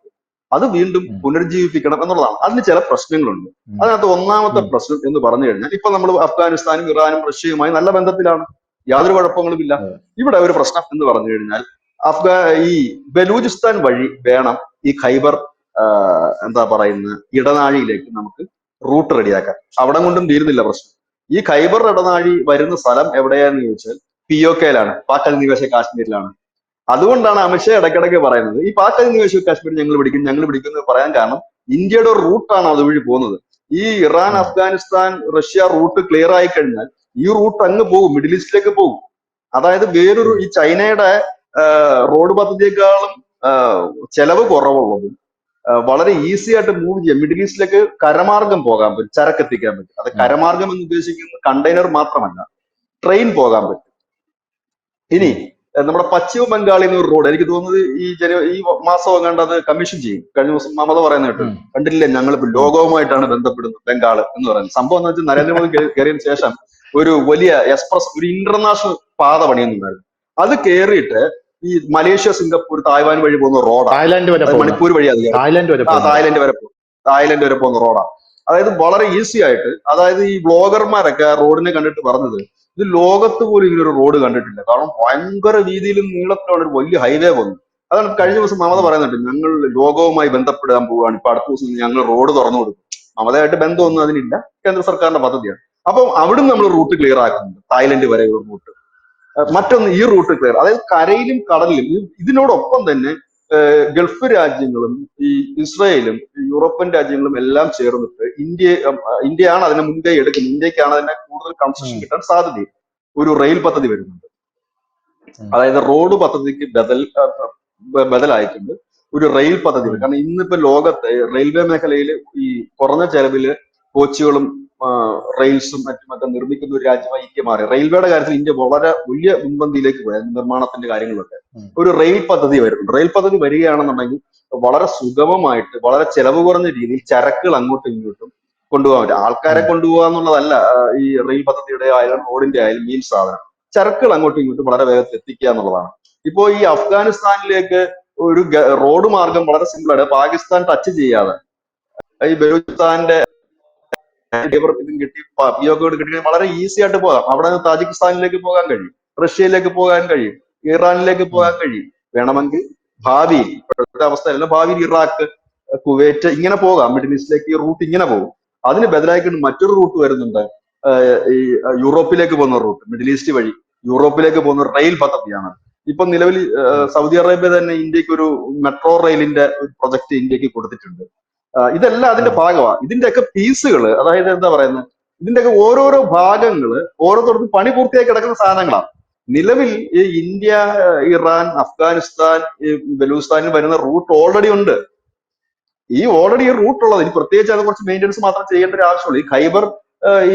അത് വീണ്ടും പുനർജീവിപ്പിക്കണം എന്നുള്ളതാണ്. അതിന് ചില പ്രശ്നങ്ങളുണ്ട്. അതിനകത്ത് ഒന്നാമത്തെ പ്രശ്നം എന്ന് പറഞ്ഞു കഴിഞ്ഞാൽ, ഇപ്പൊ നമ്മൾ അഫ്ഗാനിസ്ഥാനും ഇറാനും റഷ്യയുമായി നല്ല ബന്ധത്തിലാണ്, യാതൊരു കുഴപ്പങ്ങളുമില്ല. ഇവിടെ ഒരു പ്രശ്നം എന്ന് പറഞ്ഞു കഴിഞ്ഞാൽ, ഈ ബലൂചിസ്ഥാൻ വഴി വേണം ഈ ഖൈബർ എന്താ പറയുന്ന ഇടനാഴിയിലേക്ക് നമുക്ക് റൂട്ട് റെഡിയാക്കാൻ. അവിടെ കൊണ്ടും തീരുന്നില്ല പ്രശ്നം. ഈ ഖൈബർ ഇടനാഴി വരുന്ന സ്ഥലം എവിടെയാന്ന് ചോദിച്ചാൽ POK-യിലാണ്, പാക് അധിനിവേശ കാശ്മീരിലാണ്. അതുകൊണ്ടാണ് അമിത്ഷാ ഇടയ്ക്കിടയ്ക്ക് പറയുന്നത്, ഈ പാക് അധിനിവേശ കാശ്മീർ ഞങ്ങൾ പിടിക്കും എന്ന് പറയാൻ കാരണം, ഇന്ത്യയുടെ ഒരു റൂട്ടാണ് അതുവഴി പോകുന്നത്. ഈ Iran, Afghanistan, Russia route clear ആയി കഴിഞ്ഞാൽ ഈ റൂട്ട് അങ്ങ് പോകും, മിഡിൽ ഈസ്റ്റിലേക്ക് പോകും. അതായത് വേറൊരു, ഈ ചൈനയുടെ റോഡ് പദ്ധതിയെക്കാളും ചെലവ് കുറവുള്ളതും വളരെ ഈസി ആയിട്ട് മൂവ് ചെയ്യാം. മിഡിൽ ഈസ്റ്റിലേക്ക് കരമാർഗം പോകാൻ പറ്റും, ചരക്ക് എത്തിക്കാൻ പറ്റും. അത് കരമാർഗം എന്ന് ഉദ്ദേശിക്കുന്നത് കണ്ടെയ്നർ മാത്രമല്ല, ട്രെയിൻ പോകാൻ പറ്റും. ഇനി നമ്മുടെ പശ്ചിമ ബംഗാളിൽ നിന്ന് ഒരു റോഡ്, എനിക്ക് തോന്നുന്നത് ഈ മാസം എങ്ങാണ്ട് അത് കമ്മീഷൻ ചെയ്യും. കഴിഞ്ഞ ദിവസം മമത പറയുന്ന കേട്ടു, കണ്ടില്ലേ ഞങ്ങൾ ലോകവുമായിട്ടാണ് ബന്ധപ്പെടുന്നത് ബംഗാൾ എന്ന് പറയുന്നത്. സംഭവം എന്ന് വെച്ചാൽ നരേന്ദ്രമോദി കയറിയതിനു ശേഷം ഒരു വലിയ എക്സ്പ്രസ്, ഒരു ഇന്റർനാഷണൽ പാത പണിയുന്നുണ്ടായിരുന്നു. അത് കയറിയിട്ട് ഈ മലേഷ്യ, സിംഗപ്പൂർ, തായ്വാൻ വഴി പോകുന്ന റോഡാണ്. മണിപ്പൂർ വഴി അത് തായ്ലൻഡ് വരെ പോകുന്ന റോഡാണ്. അതായത് വളരെ ഈസി ആയിട്ട്, അതായത് ഈ ബ്ലോഗർമാരൊക്കെ ആ റോഡിനെ കണ്ടിട്ട് പറഞ്ഞത്, ഇത് ലോകത്ത് പോലും ഇങ്ങനൊരു റോഡ് കണ്ടിട്ടില്ല. കാരണം ഭയങ്കര രീതിയിലും നീളത്തിലുള്ള ഒരു വലിയ ഹൈവേ വന്നു. അതാണ് കഴിഞ്ഞ ദിവസം മമത പറയുന്നുണ്ട്, ഞങ്ങൾ ലോകവുമായി ബന്ധപ്പെടാൻ പോവുകയാണ്, ഇപ്പൊ അടുത്ത ദിവസം ഞങ്ങൾ റോഡ് തുറന്നു കൊടുക്കും. മമതയായിട്ട് ബന്ധമൊന്നും അതിനില്ല, കേന്ദ്ര സർക്കാരിന്റെ പദ്ധതിയാണ്. അപ്പം അവിടുന്ന് നമ്മൾ റൂട്ട് ക്ലിയർ ആക്കുന്നുണ്ട്, തായ്ലൻഡ് വരെ ഒരു റൂട്ട്. മറ്റൊന്ന് ഈ റൂട്ട് ക്ലിയർ, അതായത് കരയിലും കടലിലും. ഇതിനോടൊപ്പം തന്നെ ഗൾഫ് രാജ്യങ്ങളും ഈ ഇസ്രായേലും യൂറോപ്യൻ രാജ്യങ്ങളും എല്ലാം ചേർന്നിട്ട് ഇന്ത്യയാണ് അതിനെ മുൻകൈ എടുക്കുന്നത്. ഇന്ത്യക്കാണ് അതിനെ കൂടുതൽ കൺസെഷൻ കിട്ടാൻ സാധ്യത. ഒരു റെയിൽ പദ്ധതി വരുന്നുണ്ട്. അതായത് റോഡ് പദ്ധതിക്ക് ബദലായിട്ടുണ്ട് ഒരു റെയിൽ പദ്ധതി. കാരണം ഇന്നിപ്പോ ലോകത്തെ റെയിൽവേ മേഖലയിൽ ഈ കുറഞ്ഞ ചെലവില് കോച്ചുകളും റെയിൽസും മറ്റുമൊക്കെ നിർമ്മിക്കുന്ന ഒരു രാജ്യമായി ഇന്ത്യ മാറി. റെയിൽവേയുടെ കാര്യത്തിൽ ഇന്ത്യ വളരെ വലിയ മുൻപന്തിയിലേക്ക് പോയ നിർമ്മാണത്തിന്റെ കാര്യങ്ങളൊക്കെ. ഒരു റെയിൽ പദ്ധതി വരുന്നുണ്ട്. റെയിൽ പദ്ധതി വരികയാണെന്നുണ്ടെങ്കിൽ വളരെ സുഗമമായിട്ട്, വളരെ ചെലവ് കുറഞ്ഞ രീതിയിൽ ചരക്കുകൾ അങ്ങോട്ടും ഇങ്ങോട്ടും കൊണ്ടുപോകാൻ പറ്റും. ആൾക്കാരെ കൊണ്ടുപോകുക എന്നുള്ളതല്ല ഈ റെയിൽ പദ്ധതിയുടെ ആയാലും റോഡിന്റെ ആയാലും മെയിൻ സാധനം. ചരക്കുകൾ അങ്ങോട്ടും ഇങ്ങോട്ടും വളരെ വേഗത്തിൽ എത്തിക്കുക എന്നുള്ളതാണ്. ഇപ്പോ ഈ അഫ്ഗാനിസ്ഥാനിലേക്ക് ഒരു റോഡ് മാർഗം വളരെ സിമ്പിൾ ആണ്. പാകിസ്ഥാൻ ടച്ച് ചെയ്യാതെ ഈ ബലൂചിസ്ഥാന്റെ ഇതും കിട്ടി, പിഒക്കെ കിട്ടി വളരെ ഈസി ആയിട്ട് പോകാം. അവിടെ നിന്ന് താജിക്കിസ്ഥാനിലേക്ക് പോകാൻ കഴിയും, റഷ്യയിലേക്ക് പോകാൻ കഴിയും, ഇറാനിലേക്ക് പോകാൻ കഴിയും. വേണമെങ്കിൽ ഭാവിയിൽ, ഇപ്പോഴത്തെ അവസ്ഥയല്ല, ഭാവിയിൽ ഇറാഖ്, കുവൈറ്റ് ഇങ്ങനെ പോകാം. മിഡിൽ ഈസ്റ്റിലേക്ക് ഈ റൂട്ട് ഇങ്ങനെ പോകും. അതിന് ബദലായിക്കൊണ്ട് മറ്റൊരു റൂട്ട് വരുന്നുണ്ട്, ഈ യൂറോപ്പിലേക്ക് പോകുന്ന റൂട്ട്, മിഡിൽ ഈസ്റ്റ് വഴി യൂറോപ്പിലേക്ക് പോകുന്ന റെയിൽ പദ്ധതിയാണ്. ഇപ്പൊ നിലവിൽ സൗദി അറേബ്യ തന്നെ ഇന്ത്യക്ക് ഒരു മെട്രോ റെയിലിന്റെ ഒരു പ്രൊജക്ട് ഇന്ത്യക്ക് കൊടുത്തിട്ടുണ്ട്. ഇതെല്ലാം അതിന്റെ ഭാഗമാണ്. ഇതിന്റെയൊക്കെ പീസുകൾ, അതായത് എന്താ പറയുന്നത്, ഇതിന്റെയൊക്കെ ഓരോരോ ഭാഗങ്ങള് ഓരോരുത്തർക്കും പണി പൂർത്തിയായി കിടക്കുന്ന സാധനങ്ങളാണ്. നിലവിൽ ഈ ഇന്ത്യ, ഇറാൻ, അഫ്ഗാനിസ്ഥാൻ, ബലൂചിസ്ഥാനിൽ വരുന്ന റൂട്ട് ഓൾറെഡി ഉണ്ട്. ഈ റൂട്ട് ഉള്ളത്, ഇനി പ്രത്യേകിച്ച് അത് കുറച്ച് മെയിൻ്റെനൻസ് മാത്രം ചെയ്യേണ്ട ഒരു ആവശ്യമുള്ളൂ. ഈ ഖൈബർ,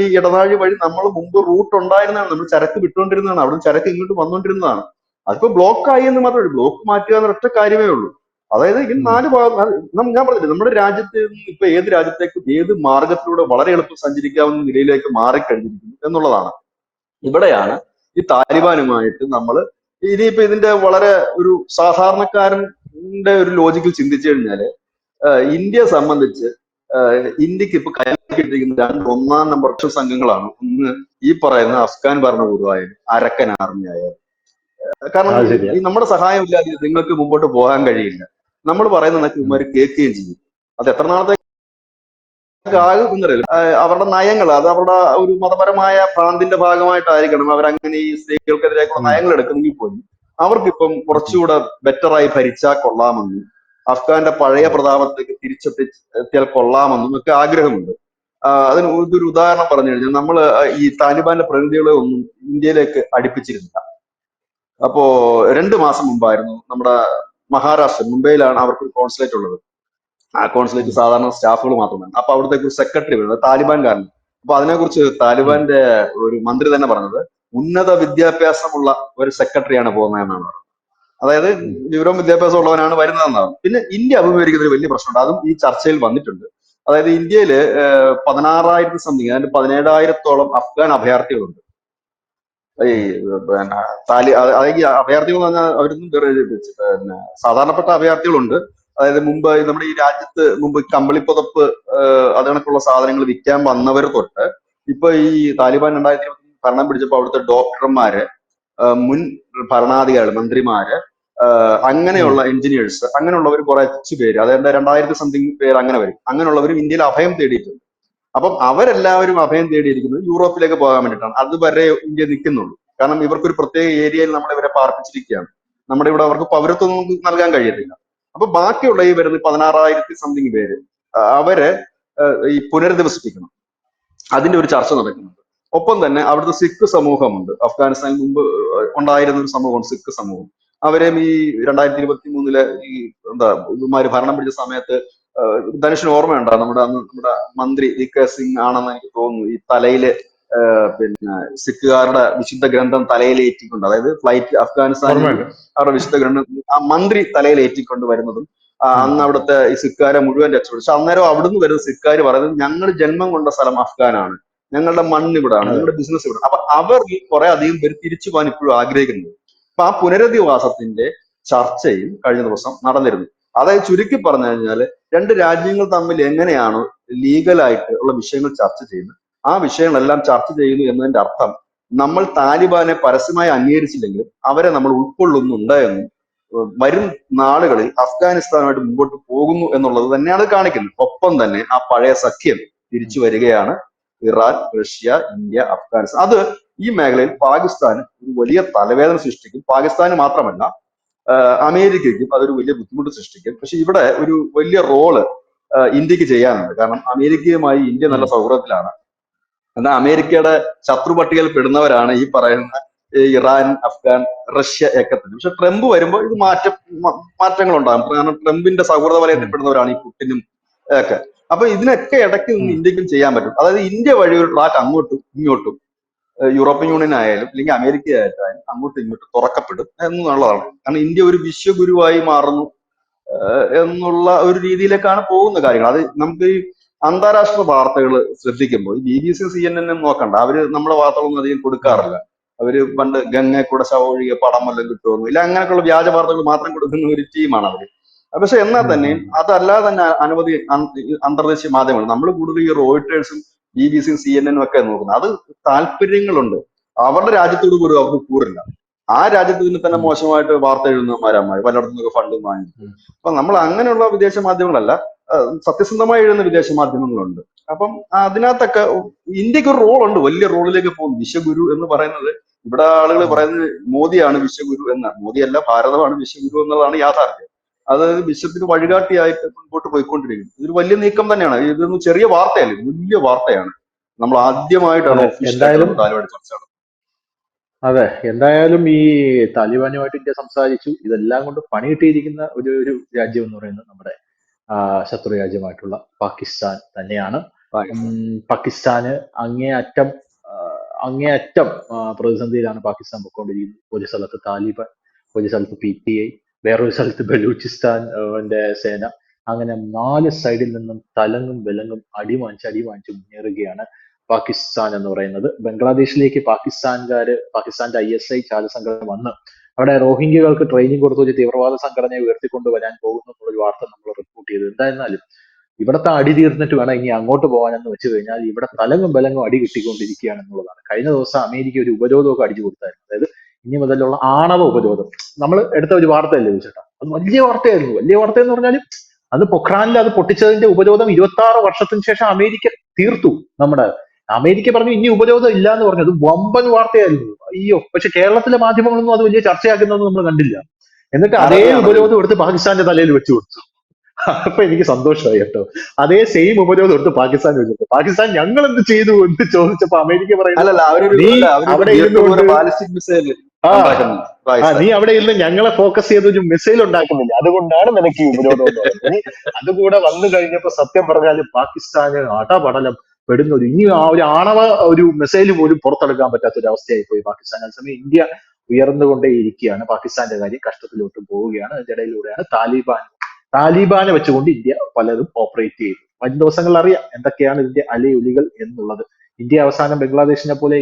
ഈ ഇടനാഴി വഴി നമ്മൾ മുമ്പ് റൂട്ട് ഉണ്ടായിരുന്നതാണ്, നമ്മൾ ചരക്ക് വിട്ടുകൊണ്ടിരുന്നതാണ്, അവിടെ ചരക്ക് ഇങ്ങോട്ട് വന്നുകൊണ്ടിരുന്നതാണ്. അതിപ്പോ ബ്ലോക്ക് ആയി എന്ന് മാത്രമേ, ബ്ലോക്ക് മാറ്റുക എന്ന ഒറ്റ കാര്യമേ ഉള്ളൂ. അതായത് ഈ 4 ഭാഗം ഞാൻ പറഞ്ഞില്ല, നമ്മുടെ രാജ്യത്ത് നിന്ന് ഇപ്പൊ ഏത് രാജ്യത്തേക്കും ഏത് മാർഗത്തിലൂടെ വളരെ എളുപ്പം സഞ്ചരിക്കാവുന്ന നിലയിലേക്ക് മാറിക്കഴിഞ്ഞിരിക്കുന്നു എന്നുള്ളതാണ്. ഇവിടെയാണ് ഈ താലിബാനുമായിട്ട് നമ്മൾ ഇനിയിപ്പോ ഇതിന്റെ വളരെ ഒരു സാധാരണക്കാരന്റെ ഒരു ലോജിക്കിൽ ചിന്തിച്ചു കഴിഞ്ഞാല്, ഇന്ത്യയെ സംബന്ധിച്ച് ഇന്ത്യക്ക് ഇപ്പൊ കൈക്കിട്ടിരിക്കുന്ന 2 ഒന്നാം നമ്പർ സംഘങ്ങളാണ്. ഒന്ന് ഈ പറയുന്ന അഫ്ഗാൻ ഭരണകൂടമായാലും അരക്കൻ ആർമി ആയാലും. കാരണം ഈ നമ്മുടെ സഹായം ഇല്ലാതെ നിങ്ങൾക്ക് മുമ്പോട്ട് പോകാൻ കഴിയില്ല. നമ്മൾ പറയുന്നതൊക്കെ ഇവന്മാര് കേൾക്കുകയും ചെയ്യും. അത് എത്ര നാളത്തേക്ക് ആകും എന്നറിയില്ല. അവരുടെ നയങ്ങൾ, അത് അവരുടെ ഒരു മതപരമായ ഭ്രാന്തിന്റെ ഭാഗമായിട്ടായിരിക്കണം അവരങ്ങനെ ഈ സ്ത്രീകൾക്കെതിരെയൊക്കെ നയങ്ങൾ എടുക്കുന്നെങ്കിൽ പോലും അവർക്കിപ്പം കുറച്ചുകൂടെ ബെറ്ററായി ഭരിച്ചാൽ കൊള്ളാമെന്നും അഫ്ഗാന്റെ പഴയ പ്രതാപത്തിലേക്ക് തിരിച്ചെത്തിയാൽ കൊള്ളാമെന്നും ഒക്കെ ആഗ്രഹമുണ്ട്. അതിന് ഒരു ഉദാഹരണം പറഞ്ഞു കഴിഞ്ഞാൽ, നമ്മൾ ഈ താലിബാന്റെ പ്രതിനിധികളെ ഒന്നും ഇന്ത്യയിലേക്ക് അടുപ്പിച്ചിരുന്നില്ല. അപ്പോ 2 മാസം മുമ്പായിരുന്നു നമ്മുടെ മഹാരാഷ്ട്ര, മുംബൈയിലാണ് അവർക്ക് കോൺസുലേറ്റ് ഉള്ളത്. ആ കോൺസുലേറ്റ് സാധാരണ സ്റ്റാഫുകൾ മാത്രമാണ്. അപ്പൊ അവിടുത്തെ ഒരു സെക്രട്ടറി വരുന്നത് താലിബാൻകാരൻ. അപ്പൊ അതിനെക്കുറിച്ച് താലിബാന്റെ ഒരു മന്ത്രി തന്നെ പറഞ്ഞത്, ഉന്നത വിദ്യാഭ്യാസമുള്ള ഒരു സെക്രട്ടറിയാണ് പോകുന്നതെന്നാണ് പറഞ്ഞത്. അതായത് വിവരവും വിദ്യാഭ്യാസം ഉള്ളവനാണ് വരുന്നതെന്നാണ്. പിന്നെ ഇന്ത്യ അഭിമുഖീകരിക്കുന്ന ഒരു വലിയ പ്രശ്നമുണ്ട്, അതും ഈ ചർച്ചയിൽ വന്നിട്ടുണ്ട്. അതായത് ഇന്ത്യയില് 16,000 സംതിങ്, അതായത് 17,000-ഓളം അഫ്ഗാൻ അഭയാർത്ഥികളുണ്ട്. ഈ പിന്നെ അതായത് അഭയാർത്ഥികൾ എന്ന് പറഞ്ഞാൽ അവരൊന്നും പിന്നെ സാധാരണപ്പെട്ട അഭയാർത്ഥികളുണ്ട്. അതായത് മുമ്പ് നമ്മുടെ ഈ രാജ്യത്ത് മുമ്പ് കമ്പിളിപ്പുതപ്പ് അത് കണക്കുള്ള സാധനങ്ങൾ വിൽക്കാൻ വന്നവർ തൊട്ട് ഇപ്പൊ ഈ താലിബാൻ 2020 ഭരണം പിടിച്ചപ്പോൾ അവിടുത്തെ ഡോക്ടർമാര്, മുൻ ഭരണാധികാരികൾ, മന്ത്രിമാര്, അങ്ങനെയുള്ള എഞ്ചിനീയേഴ്സ്, അങ്ങനെയുള്ളവർ കുറച്ച് പേര്, അതായത് 2,000 സംതിങ് പേര് അങ്ങനെ വരും. അങ്ങനെയുള്ളവരും ഇന്ത്യയിൽ അഭയം തേടിയിട്ടുണ്ട്. അപ്പം അവരെല്ലാവരും അഭയം തേടിയിരിക്കുന്നത് യൂറോപ്പിലേക്ക് പോകാൻ വേണ്ടിയിട്ടാണ്. അതുവരെ ഇന്ത്യ നിൽക്കുന്നുള്ളൂ. കാരണം ഇവർക്കൊരു പ്രത്യേക ഏരിയയിൽ നമ്മളിവരെ പാർപ്പിച്ചിരിക്കുകയാണ്. നമ്മുടെ ഇവിടെ അവർക്ക് പൗരത്വം നമുക്ക് നൽകാൻ കഴിയത്തില്ല. അപ്പൊ ബാക്കിയുള്ള ഈ വരുന്ന 16,000 സംതിങ് പേര് അവരെ ഈ പുനരധിവസിപ്പിക്കണം. അതിന്റെ ഒരു ചർച്ച നടക്കുന്നുണ്ട്. ഒപ്പം തന്നെ അവിടുത്തെ സിഖ് സമൂഹമുണ്ട്. അഫ്ഗാനിസ്ഥാനിൽ മുമ്പ് ഉണ്ടായിരുന്ന ഒരു സമൂഹമാണ് സിഖ് സമൂഹം. അവരെയും ഈ 2023 ഈ എന്താ ഇവന്മാര് ഭരണം പിടിച്ച സമയത്ത് ധനുഷിന് ഓർമ്മയുണ്ടോ? നമ്മുടെ മന്ത്രി വി.കെ. സിംഗ് ആണെന്ന് എനിക്ക് തോന്നുന്നു. ഈ തലയില് പിന്നെ സിഖുകാരുടെ വിശുദ്ധ ഗ്രന്ഥം തലയിലേറ്റിക്കൊണ്ട്, അതായത് ഫ്ലൈറ്റ് അഫ്ഗാനിസ്ഥാനിൽ നിന്ന്
ഓർമ്മയുണ്ട്.
അവരുടെ വിശുദ്ധ ഗ്രന്ഥം ആ മന്ത്രി തലയിലേറ്റിക്കൊണ്ട് വരുന്നതും അന്ന് അവിടുത്തെ ഈ സിഖുകാരെ മുഴുവൻ രക്ഷപ്പെട്ടു. പക്ഷെ അന്നേരം അവിടുന്ന് വരുന്ന സിഖുകാർ പറയുന്നത് ഞങ്ങൾ ജന്മം കൊണ്ട സ്ഥലം അഫ്ഗാനാണ്, ഞങ്ങളുടെ മണ്ണ് ഇവിടാണ്,
അതെ.
ഞങ്ങളുടെ ബിസിനസ് ഇവിടെ. അപ്പൊ അവർ ഈ കുറെ അധികം പേര് തിരിച്ചു പോകാൻ ഇപ്പോഴും ആഗ്രഹിക്കുന്നത്. അപ്പൊ ആ പുനരധിവാസത്തിന്റെ ചർച്ചയും കഴിഞ്ഞ ദിവസം നടന്നിരുന്നു. അതായത് ചുരുക്കി പറഞ്ഞു കഴിഞ്ഞാല് രണ്ട് രാജ്യങ്ങൾ തമ്മിൽ എങ്ങനെയാണ് ലീഗലായിട്ട് ഉള്ള വിഷയങ്ങൾ ചർച്ച ചെയ്യുന്നത്, ആ വിഷയങ്ങളെല്ലാം ചർച്ച ചെയ്യുന്നു എന്നതിന്റെ അർത്ഥം നമ്മൾ താലിബാനെ പരസ്യമായി അംഗീകരിച്ചില്ലെങ്കിലും അവരെ നമ്മൾ ഉൾക്കൊള്ളുന്നുണ്ട് എന്നും വരും നാളുകളിൽ അഫ്ഗാനിസ്ഥാനുമായിട്ട് മുമ്പോട്ട് പോകുന്നു എന്നുള്ളത് തന്നെയാണ് കാണിക്കുന്നത്. ഒപ്പം തന്നെ ആ പഴയ സഖ്യം തിരിച്ചു വരികയാണ്. Iran, Russia, India, Afghanistan. അത് ഈ മേഖലയിൽ പാകിസ്ഥാന് ഒരു വലിയ തലവേദന സൃഷ്ടിക്കും. പാകിസ്ഥാന് മാത്രമല്ല, അമേരിക്കയ്ക്കും അതൊരു വലിയ ബുദ്ധിമുട്ട് സൃഷ്ടിക്കും. പക്ഷെ ഇവിടെ ഒരു വലിയ റോള് ഇന്ത്യക്ക് ചെയ്യാനുണ്ട്. കാരണം അമേരിക്കയുമായി ഇന്ത്യ നല്ല സൗഹൃദത്തിലാണ്. എന്നാൽ അമേരിക്കയുടെ ശത്രു പട്ടികയിൽ പെടുന്നവരാണ് ഈ പറയുന്ന ഇറാൻ, അഫ്ഗാൻ, റഷ്യ ഒക്കെ തന്നെ. പക്ഷെ ട്രംപ് വരുമ്പോൾ ഇത് മാറ്റങ്ങൾ ഉണ്ടാകും. കാരണം ട്രംപിന്റെ സൗഹൃദ വലയത്തിൽ പെടുന്നവരാണ് ഈ പുട്ടിനും ഒക്കെ. അപ്പൊ ഇതിനൊക്കെ ഇടയ്ക്ക് നിന്ന് ഇന്ത്യക്കും ചെയ്യാൻ പറ്റും. അതായത് ഇന്ത്യ വഴി ഒരു ട്രാക്ക് അങ്ങോട്ടും ഇങ്ങോട്ടും യൂറോപ്യൻ യൂണിയൻ ആയാലും അല്ലെങ്കിൽ അമേരിക്ക ആയാലും അങ്ങോട്ടും ഇങ്ങോട്ടും തുറക്കപ്പെടും എന്നുള്ളതാണ്. കാരണം ഇന്ത്യ ഒരു വിശ്വഗുരുവായി മാറുന്നു എന്നുള്ള ഒരു രീതിയിലേക്കാണ് പോകുന്ന കാര്യങ്ങൾ. അത് നമുക്ക് ഈ അന്താരാഷ്ട്ര വാർത്തകൾ ശ്രദ്ധിക്കുമ്പോൾ BBC, CNN നോക്കണ്ട. അവര് നമ്മുടെ വാർത്തകളൊന്നും അധികം കൊടുക്കാറില്ല. അവര് പണ്ട് ഗംഗ കൂടെ ശവൊഴികെ പടം വല്ലതും കിട്ടുമെന്നോ ഇല്ല അങ്ങനെയൊക്കെയുള്ള വ്യാജ വാർത്തകൾ മാത്രം കൊടുക്കുന്ന ഒരു ടീമാണ് അവര്. പക്ഷെ എന്നാൽ തന്നെയും അതല്ലാതെ തന്നെ അനവധി അന്തർദേശീയ മാധ്യമങ്ങൾ, നമ്മൾ കൂടുതൽ ഈ റോയിട്ടേഴ്സും BBC, CNN ഒക്കെ നോക്കുന്നത്. അത് താല്പര്യങ്ങളുണ്ട്. അവരുടെ രാജ്യത്തോട് പോലും അവർക്ക് കൂറില്ല. ആ രാജ്യത്തിന് തന്നെ മോശമായിട്ട് വാർത്ത എഴുതുന്നവന്മാരന്മാർ പലയിടത്തു നിന്നൊക്കെ ഫണ്ട് വാങ്ങിക്കും. അപ്പൊ നമ്മൾ അങ്ങനെയുള്ള വിദേശ മാധ്യമങ്ങളല്ല, സത്യസന്ധമായി എഴുതുന്ന വിദേശ മാധ്യമങ്ങളുണ്ട്. അപ്പം അതിനകത്തൊക്കെ ഇന്ത്യക്ക് ഒരു റോൾ ഉണ്ട്, വലിയ റോളിലേക്ക് പോകും. വിശ്വഗുരു എന്ന് പറയുന്നത് ഇവിടെ ആളുകൾ പറയുന്നത് മോദിയാണ് വിശ്വഗുരു എന്ന. മോദിയല്ല, ഭാരതമാണ് വിശ്വഗുരു എന്നുള്ളതാണ് യാഥാർത്ഥ്യം. അതായത് വിശ്വത്തിന് വഴികാട്ടിയായിട്ട് മുൻപോട്ട് പോയിക്കൊണ്ടിരിക്കുന്നു. ഇതൊരു വലിയ നീക്കം തന്നെയാണ്. ഇതൊന്നും ചെറിയ വാർത്തയല്ല, വലിയ വാർത്തയാണ്. നമ്മൾ ആദ്യമായിട്ടാണ് ഒഫീഷ്യലായിട്ട് താലിബാൻ ചർച്ച നടത്തുന്നത്.
അതെ, എന്തായാലും ഈ താലിബാനുമായിട്ട് ഇന്ത്യ സംസാരിച്ചു. ഇതെല്ലാം കൊണ്ട് പണി കിട്ടിയിരിക്കുന്ന ഒരു രാജ്യം എന്ന് പറയുന്നത് നമ്മുടെ ശത്രു രാജ്യമായിട്ടുള്ള പാകിസ്ഥാൻ തന്നെയാണ്. പാകിസ്ഥാന് അങ്ങേയറ്റം പ്രതിസന്ധിയിലാണ് പാകിസ്ഥാൻ പൊയ്ക്കൊണ്ടിരിക്കുന്നത്. ഒരു സ്ഥലത്ത് താലിബാൻ, ഒരു സ്ഥലത്ത് PTI, വേറൊരു സ്ഥലത്ത് ബലൂചിസ്ഥാന്റെ സേന. അങ്ങനെ 4 സൈഡിൽ നിന്നും തലങ്ങും വിലങ്ങും അടിവാങ്ങിച്ച് മുന്നേറുകയാണ് പാകിസ്ഥാൻ എന്ന് പറയുന്നത്. ബംഗ്ലാദേശിലേക്ക് പാകിസ്ഥാന്റെ ISI ചാരസംഘടന വന്ന് അവിടെ റോഹിംഗ്യകൾക്ക് ട്രെയിനിങ് കൊടുത്ത ഒരു തീവ്രവാദ സംഘടനയെ ഉയർത്തിക്കൊണ്ടുവരാൻ പോകുന്നു എന്നുള്ളൊരു വാർത്ത നമ്മൾ റിപ്പോർട്ട് ചെയ്തു. എന്തായിരുന്നാലും ഇവിടത്തെ അടി തീർന്നിട്ട് വേണം ഇനി അങ്ങോട്ട് പോകാനെന്ന് വെച്ച് കഴിഞ്ഞാൽ ഇവിടെ തലങ്ങും ബലങ്ങും അടി കിട്ടിക്കൊണ്ടിരിക്കുകയാണ് എന്നുള്ളതാണ്. കഴിഞ്ഞ ദിവസം അമേരിക്ക ഒരു ഉപരോധമൊക്കെ അടിച്ചു കൊടുത്തായിരുന്നു. അതായത് ഇനി മുതലുള്ള ആണവ ഉപരോധം. നമ്മൾ എടുത്ത ഒരു വാർത്തയല്ലേ ചോദിച്ചേട്ടാ, അത് വലിയ വാർത്തയായിരുന്നു. വലിയ വാർത്ത എന്ന് പറഞ്ഞാൽ അത് പൊഖ്രാനിൽ അത് പൊട്ടിച്ചതിന്റെ ഉപരോധം 26 വർഷത്തിന് ശേഷം അമേരിക്ക തീർത്തു. നമ്മുടെ അമേരിക്ക പറഞ്ഞു ഇനി ഉപരോധം ഇല്ല എന്ന് പറഞ്ഞു. അത് വമ്പൻ വാർത്തയായിരുന്നു. അയ്യോ, പക്ഷെ കേരളത്തിലെ മാധ്യമങ്ങളൊന്നും അത് വലിയ ചർച്ചയാക്കുന്നതൊന്നും നമ്മൾ കണ്ടില്ല. എന്നിട്ട് അതേ ഉപരോധം എടുത്ത് പാകിസ്ഥാന്റെ തലയിൽ വെച്ചു കൊടുത്തു. അപ്പൊ എനിക്ക് സന്തോഷമായി കേട്ടോ. അതേ സെയിം ഉപരോധം എടുത്ത് പാകിസ്ഥാൻ വെച്ചിട്ട് പാകിസ്ഥാൻ ഞങ്ങൾ എന്ത് ചെയ്തു എന്ന് ചോദിച്ചപ്പോ അമേരിക്ക പറയുന്നത് നീ അവിടെ ഇരുന്ന് ഞങ്ങളെ ഫോക്കസ് ചെയ്ത് ഒരു മിസൈൽ ഉണ്ടാക്കുന്നില്ല, അതുകൊണ്ടാണ് നിനക്ക് ഈ ഉപരോധം എന്ന് പറയുന്നത്. അതുകൂടെ വന്നു കഴിഞ്ഞപ്പോ സത്യം പറഞ്ഞാൽ പാകിസ്ഥാന് അടപടലം പെടുന്ന ഇനി ആ ഒരു ആണവ ഒരു മിസൈൽ പോലും പുറത്തെടുക്കാൻ പറ്റാത്ത ഒരു അവസ്ഥയായി പോയി പാകിസ്ഥാൻ. അതേസമയം ഇന്ത്യ ഉയർന്നുകൊണ്ടേയിരിക്കുകയാണ്. പാകിസ്ഥാന്റെ കാര്യം കഷ്ടത്തിലോട്ട് പോവുകയാണ്. അതിന്റെ ഇടയിലൂടെയാണ് താലിബാനെ വെച്ചുകൊണ്ട് ഇന്ത്യ പലതും ഓപ്പറേറ്റ് ചെയ്തു. വരും ദിവസങ്ങളിൽ അറിയാം എന്തൊക്കെയാണ് ഇതിന്റെ അലയൊലികൾ എന്നുള്ളത്. ഇന്ത്യ അവസാനം ബംഗ്ലാദേശിനെ പോലെ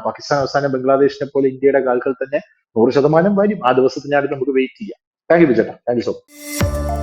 പാകിസ്ഥാൻ അവസാനം ബംഗ്ലാദേശിനെ പോലെ ഇന്ത്യയുടെ കാൽക്കൽ തന്നെ 100% വരും. ആ ദിവസത്തിനായിട്ട് നമുക്ക് വെയിറ്റ് ചെയ്യാം. താങ്ക് യു ചേട്ടാ, താങ്ക് യു സോ മച്ച്.